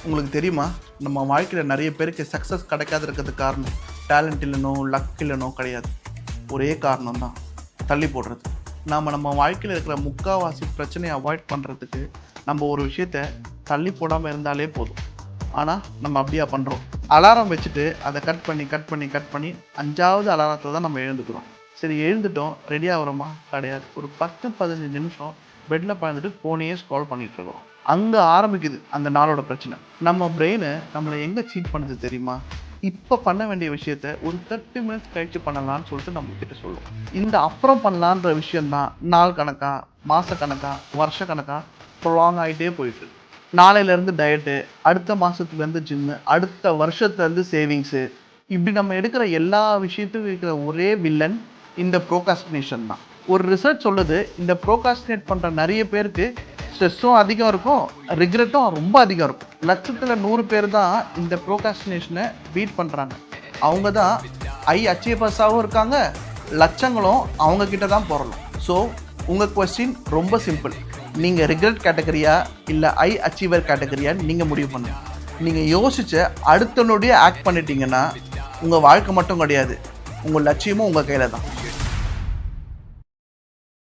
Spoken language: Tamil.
உங்களுக்கு தெரியுமா, நம்ம வாழ்க்கையில் நிறைய பேருக்கு சக்ஸஸ் கிடைக்காத இருக்கிறதுக்கு காரணம் டேலண்ட் இல்லைனோ லக் இல்லைனோ கிடையாது. ஒரே காரணம் தான், தள்ளி போடுறது. நம்ம வாழ்க்கையில் இருக்கிற முக்கால்வாசி பிரச்சனையை அவாய்ட் பண்ணுறதுக்கு நம்ம ஒரு விஷயத்த தள்ளி போடாமல் இருந்தாலே போதும். ஆனால் நம்ம அப்படியா பண்ணுறோம். அலாரம் வச்சுட்டு அதை கட் பண்ணி 5வது அலாரத்தை தான் நம்ம எழுந்துக்கிறோம். சரி, எழுந்துட்டோம், ரெடி ஆகிறோமா? கிடையாது. ஒரு 10-15 நிமிஷம் பெட்டில் பறந்துட்டு ஃபோனையே ஸ்க்ரால் பண்ணிட்டு இருக்கோம். அங்கே ஆரம்பிக்குது அந்த நாளோட பிரச்சனை. நம்ம பிரெயினு நம்மளை எங்கே சீட் பண்ணுது தெரியுமா? இப்போ பண்ண வேண்டிய விஷயத்த ஒரு 30 மினிட்ஸ் கழிச்சு பண்ணலான்னு சொல்லிட்டு நம்ம கிட்ட சொல்லுவோம். இந்த அப்புறம் பண்ணலான்ற விஷயந்தான் நாள் கணக்கா, மாத கணக்கா, வருஷ கணக்கா ப்ரொலாங் ஆகிட்டே போயிட்டு. நாளையிலேருந்து டயட்டு, அடுத்த மாதத்துலேருந்து ஜிம்மு, அடுத்த வருஷத்துலேருந்து சேவிங்ஸு, இப்படி நம்ம எடுக்கிற எல்லா விஷயத்துக்கும் இருக்கிற ஒரே வில்லன் இந்த ப்ரோகாஸ்டினேஷன் தான். ஒரு ரிசர்ச் சொல்லுது, இந்த ப்ரோகாஸ்டினேட் பண்ணுற நிறைய பேருக்கு ஸ்ட்ரெஸ்ஸும் அதிகம் இருக்கும், ரிக்ரெட்டும் ரொம்ப அதிகம் இருக்கும். லட்சத்தில் 100 பேர் தான் இந்த ப்ரோகாஸ்டினேஷனை பீட் பண்ணுறாங்க. அவங்க தான் அச்சீவர்ஸாகவும் இருக்காங்க, லட்சங்களும் அவங்க கிட்ட தான் போகிறோம். ஸோ உங்கள் கொஸ்டின் ரொம்ப சிம்பிள். நீங்கள் ரிக்ரெட் கேட்டகரியா இல்லை அச்சீவர் கேட்டகரியான்னு நீங்கள் முடிவு பண்ணுங்க. நீங்கள் யோசிச்சு அடுத்த நொடியே ஆக்ட் பண்ணிட்டீங்கன்னா உங்கள் வாழ்க்கை மட்டும் கிடையாது, உங்கள் லட்சியமும் உங்கள் கையில் தான்.